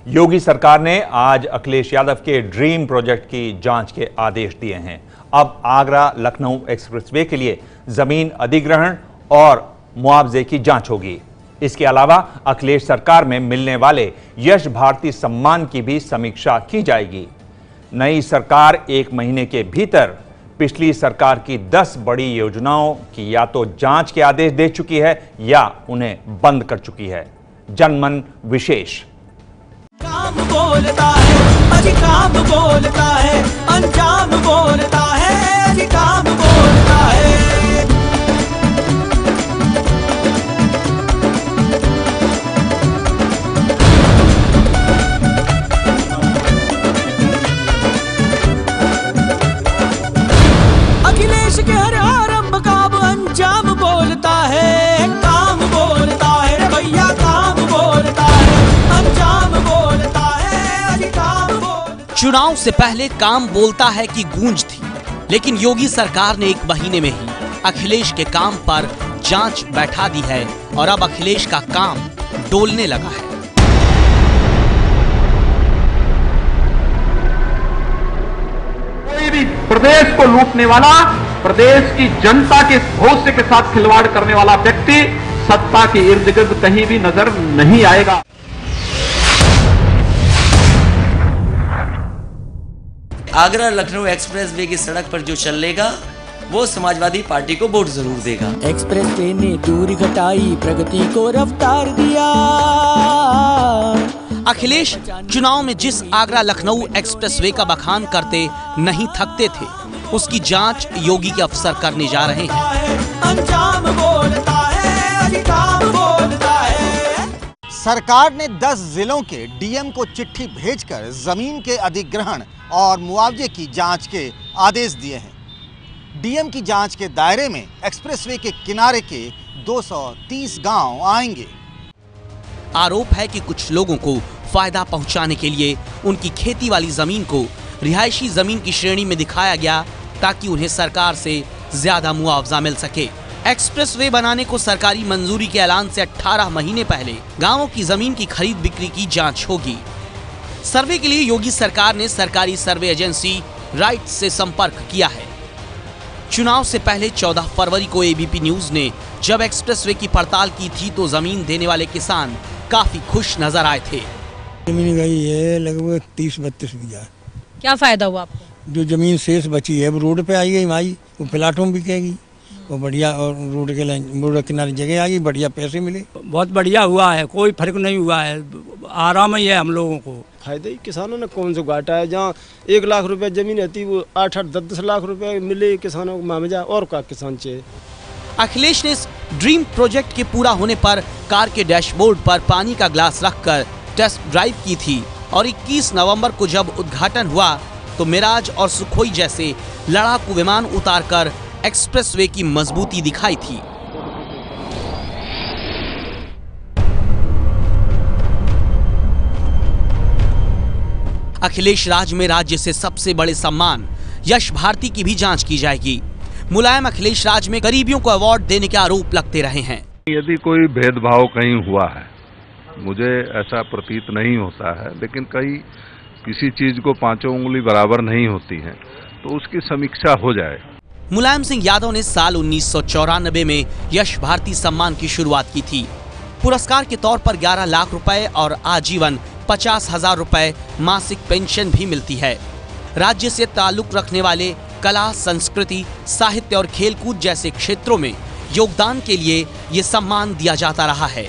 योगी सरकार ने आज अखिलेश यादव के ड्रीम प्रोजेक्ट की जांच के आदेश दिए हैं। अब आगरा लखनऊ एक्सप्रेसवे के लिए जमीन अधिग्रहण और मुआवजे की जांच होगी। इसके अलावा अखिलेश सरकार में मिलने वाले यश भारती सम्मान की भी समीक्षा की जाएगी। नई सरकार 1 महीने के भीतर पिछली सरकार की 10 बड़ी योजनाओं की या तो जांच के आदेश दे चुकी है या उन्हें बंद कर चुकी है। जनमन विशेष। काम बोलता है, अजी काम बोलता है, अंजाम बोलता है, अजी काम बोलता है। अखिलेश के हर आरंभ का अंजाम बोलता है, काम बोलता है रे भैया, काम बोलता है, अंजाम बोलता है, अजी काम बोलता है। चुनाव से पहले काम बोलता है कि गूंज थी, लेकिन योगी सरकार ने 1 महीने में ही अखिलेश के काम पर जांच बैठा दी है और अब अखिलेश का काम डोलने लगा है। कोई भी प्रदेश को लूटने वाला, प्रदेश की जनता के भविष्य के साथ खिलवाड़ करने वाला व्यक्ति सत्ता के इर्द गिर्द कहीं भी नजर नहीं आएगा। आगरा लखनऊ एक्सप्रेसवे की सड़क पर जो चलेगा वो समाजवादी पार्टी को वोट जरूर देगा। एक्सप्रेसवे ने दूरी घटाई, प्रगति को रफ्तार दिया। अखिलेश चुनाव में जिस आगरा लखनऊ एक्सप्रेसवे का बखान करते नहीं थकते थे, उसकी जांच योगी के अफसर करने जा रहे हैं। अंजाम बोलता है, अजी काम बोलता है। सरकार ने 10 जिलों के डीएम को चिट्ठी भेजकर जमीन के अधिग्रहण और मुआवजे की जांच के आदेश दिए हैं। डीएम की जांच के दायरे में एक्सप्रेसवे के किनारे के 230 गांव आएंगे। आरोप है कि कुछ लोगों को फायदा पहुंचाने के लिए उनकी खेती वाली जमीन को रिहायशी जमीन की श्रेणी में दिखाया गया ताकि उन्हें सरकार से ज्यादा मुआवजा मिल सके। एक्सप्रेसवे बनाने को सरकारी मंजूरी के ऐलान से 18 महीने पहले गांवों की जमीन की खरीद बिक्री की जांच होगी। सर्वे के लिए योगी सरकार ने सरकारी सर्वे एजेंसी राइट से संपर्क किया है। चुनाव से पहले 14 फरवरी को एबीपी न्यूज ने जब एक्सप्रेसवे की पड़ताल की थी तो जमीन देने वाले किसान काफी खुश नजर आए थे। जमीन गई है लगभग 30-32 बीघा। क्या फायदा हुआ आपको? जो जमीन शेष बची है वो रोड पे आई गई भाई, वो प्लाटों में बिकेगी, वो बढ़िया, और रोड के किनारे जगह आ गई, बढ़िया पैसे मिले। बहुत बढ़िया हुआ है, कोई फर्क नहीं हुआ है, आराम ही है हम लोगों को। फायदा ही किसानों ने कौन सा घाटा है। जहाँ 1 लाख रुपए जमीन रहती वो 8-8, 10-10 लाख रुपए मिले किसानों को मामजा, और क्या किसान चाहिए। अखिलेश ने इस ड्रीम प्रोजेक्ट के पूरा होने पर कार के डैशबोर्ड पर पानी का ग्लास रखकर टेस्ट ड्राइव की थी और 21 नवंबर को जब उद्घाटन हुआ तो मिराज और सुखोई जैसे लड़ाकू विमान उतारकर एक्सप्रेसवे की मजबूती दिखाई थी। अखिलेश राज में राज्य से सबसे बड़े सम्मान यश भारती की भी जांच की जाएगी। मुलायम अखिलेश राज में गरीबियों को अवार्ड देने के आरोप लगते रहे हैं। यदि कोई भेदभाव कहीं हुआ है, मुझे ऐसा प्रतीत नहीं होता है, लेकिन कहीं किसी चीज को 5 उंगली बराबर नहीं होती है, तो उसकी समीक्षा हो जाए। मुलायम सिंह यादव ने साल 1994 में यश भारती सम्मान की शुरुआत की थी। पुरस्कार के तौर पर 11 लाख रुपए और आजीवन 50,000 रुपए मासिक पेंशन भी मिलती है। राज्य से ताल्लुक रखने वाले कला, संस्कृति, साहित्य और खेलकूद जैसे क्षेत्रों में योगदान के लिए ये सम्मान दिया जाता रहा है।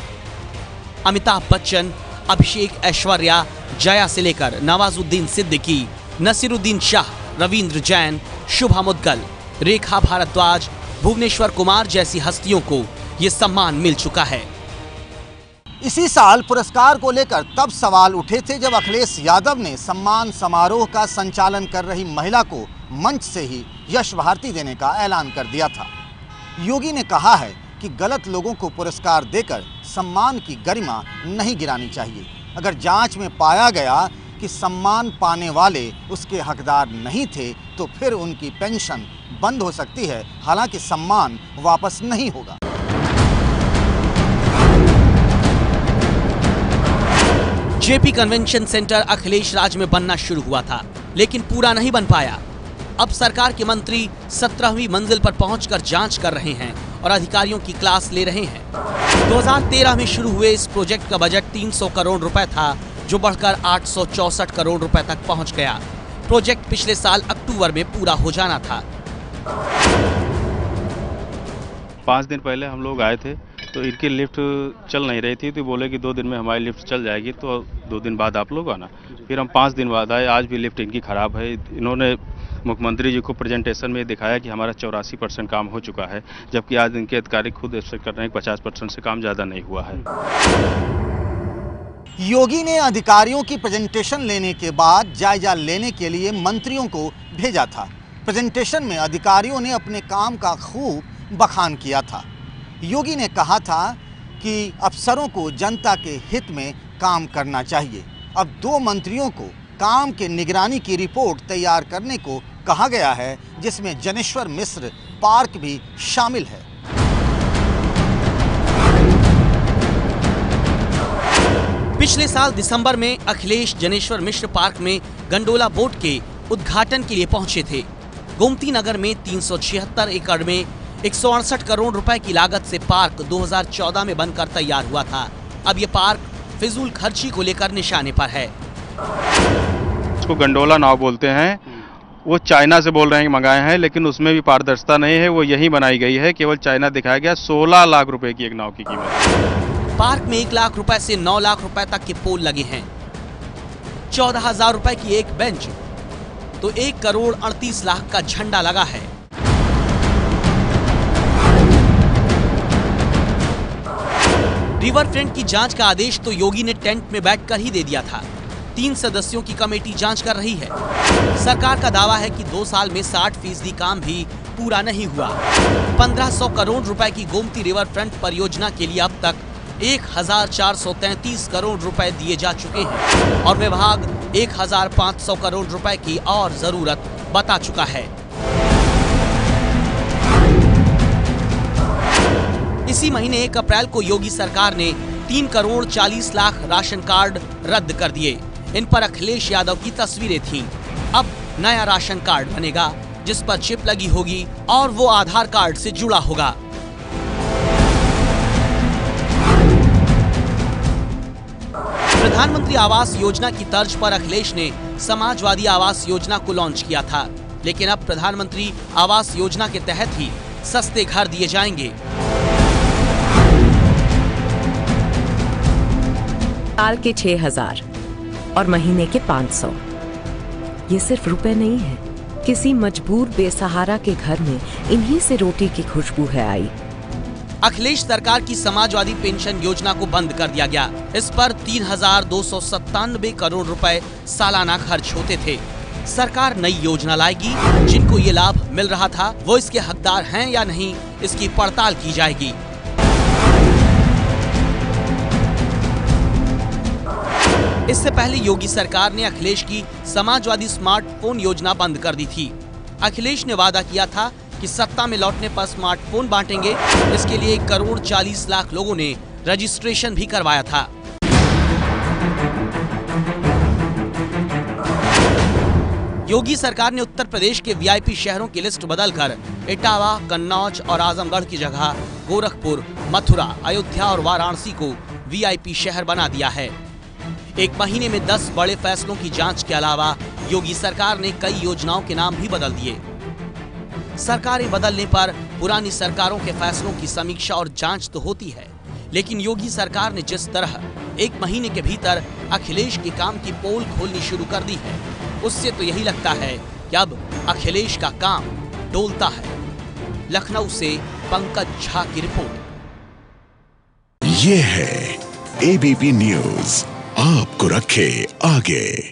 अमिताभ बच्चन, अभिषेक, ऐश्वर्या, जया से लेकर नवाजुद्दीन सिद्दीकी, नसीरुद्दीन शाह, रविंद्र जैन, शुभा मुद्गल, रेखा भारद्वाज, भुवनेश्वर कुमार जैसी हस्तियों को ये सम्मान मिल चुका है। इसी साल पुरस्कार को लेकर तब सवाल उठे थे जब अखिलेश यादव ने सम्मान समारोह का संचालन कर रही महिला को मंच से ही यश भारती देने का ऐलान कर दिया था। योगी ने कहा है कि गलत लोगों को पुरस्कार देकर सम्मान की गरिमा नहीं गिरानी चाहिए। अगर जांच में पाया गया कि सम्मान पाने वाले उसके हकदार नहीं थे तो फिर उनकी पेंशन बंद हो सकती है, हालांकि सम्मान वापस नहीं होगा। जेपी कन्वेंशन सेंटर अखिलेश राज में बनना शुरू हुआ था, लेकिन पूरा नहीं बन पाया। अब सरकार के मंत्री 17वीं मंजिल पर पहुंचकर जांच कर रहे हैं और अधिकारियों की क्लास ले रहे हैं। 2013 में शुरू हुए इस प्रोजेक्ट का बजट 300 करोड़ रुपए था, जो बढ़कर 864 करोड़ रुपए तक पहुंच गया। प्रोजेक्ट पिछले साल अक्टूबर में पूरा हो जाना था। 5 दिन पहले हम लोग आए थे, तो इनकी लिफ्ट चल नहीं रही थी, तो बोले कि 2 दिन में हमारी लिफ्ट चल जाएगी, तो 2 दिन बाद आप लोग आना। फिर हम 5 दिन बाद आए, आज भी लिफ्ट इनकी खराब है। इन्होंने मुख्यमंत्री जी को प्रेजेंटेशन में दिखाया कि हमारा 84% काम हो चुका है, जबकि आज इनके अधिकारी खुद एक्सपेक्ट कर रहे हैं कि 50% से काम ज़्यादा नहीं हुआ है। योगी ने अधिकारियों की प्रेजेंटेशन लेने के बाद जायजा लेने के लिए मंत्रियों को भेजा था। प्रेजेंटेशन में अधिकारियों ने अपने काम का खूब बखान किया था। योगी ने कहा था कि अफसरों को जनता के हित में काम करना चाहिए। अब 2 मंत्रियों को काम के निगरानी की रिपोर्ट तैयार करने को कहा गया है, जिसमें जनेश्वर मिश्र पार्क भी शामिल है। पिछले साल दिसंबर में अखिलेश जनेश्वर मिश्र पार्क में गंडोला बोट के उद्घाटन के लिए पहुंचे थे। गोमती नगर में 376 एकड़ में 168 करोड़ रुपए की लागत से पार्क 2014 में बनकर तैयार हुआ था। अब ये पार्क फिजूल खर्ची को लेकर निशाने पर है। इसको गंडोला नाव बोलते हैं। वो चाइना से बोल रहे हैं कि मंगाए हैं, लेकिन उसमें भी पारदर्शिता नहीं है। वो यही बनाई गई है, केवल चाइना दिखाया गया। 16 लाख रुपए की एक नाव की कीमत। पार्क में 1 लाख रुपए से 9 लाख रुपए तक के पोल लगे हैं। 14,000 रुपए की एक बेंच, तो 1 करोड़ 38 लाख का झंडा लगा है। रिवर फ्रंट की जांच का आदेश तो योगी ने टेंट में बैठकर ही दे दिया था। 3 सदस्यों की कमेटी जांच कर रही है। सरकार का दावा है कि 2 साल में 60% काम भी पूरा नहीं हुआ। 1500 करोड़ रुपए की गोमती रिवर फ्रंट परियोजना के लिए अब तक 1433 करोड़ रुपए दिए जा चुके हैं और विभाग 1500 करोड़ रुपए की और जरूरत बता चुका है। इसी महीने 1 अप्रैल को योगी सरकार ने 3 करोड़ 40 लाख राशन कार्ड रद्द कर दिए। इन पर अखिलेश यादव की तस्वीरें थीं। अब नया राशन कार्ड बनेगा, जिस पर चिप लगी होगी और वो आधार कार्ड से जुड़ा होगा। प्रधानमंत्री आवास योजना की तर्ज पर अखिलेश ने समाजवादी आवास योजना को लॉन्च किया था, लेकिन अब प्रधानमंत्री आवास योजना के तहत ही सस्ते घर दिए जाएंगे। साल के 6,000 और महीने के 500। ये सिर्फ रुपए नहीं है, किसी मजबूर बेसहारा के घर में इन्हीं से रोटी की खुशबू है आई। अखिलेश सरकार की समाजवादी पेंशन योजना को बंद कर दिया गया। इस पर 3,297 करोड़ रुपए सालाना खर्च होते थे। सरकार नई योजना लाएगी। जिनको ये लाभ मिल रहा था वो इसके हकदार हैं या नहीं, इसकी पड़ताल की जाएगी। इससे पहले योगी सरकार ने अखिलेश की समाजवादी स्मार्टफोन योजना बंद कर दी थी। अखिलेश ने वादा किया था कि सत्ता में लौटने पर स्मार्टफोन बांटेंगे। इसके लिए 1 करोड़ 40 लाख लोगों ने रजिस्ट्रेशन भी करवाया था। योगी सरकार ने उत्तर प्रदेश के वीआईपी शहरों की लिस्ट बदलकर इटावा, कन्नौज और आजमगढ़ की जगह गोरखपुर, मथुरा, अयोध्या और वाराणसी को वीआईपी शहर बना दिया है। 1 महीने में 10 बड़े फैसलों की जांच के अलावा योगी सरकार ने कई योजनाओं के नाम भी बदल दिए। सरकारें बदलने पर पुरानी सरकारों के फैसलों की समीक्षा और जांच तो होती है, लेकिन योगी सरकार ने जिस तरह 1 महीने के भीतर अखिलेश के काम की पोल खोलनी शुरू कर दी है, उससे तो यही लगता है कि अब अखिलेश का काम डोलता है। लखनऊ से पंकज झा की रिपोर्ट। ये है एबीपी न्यूज, आपको रखे आगे।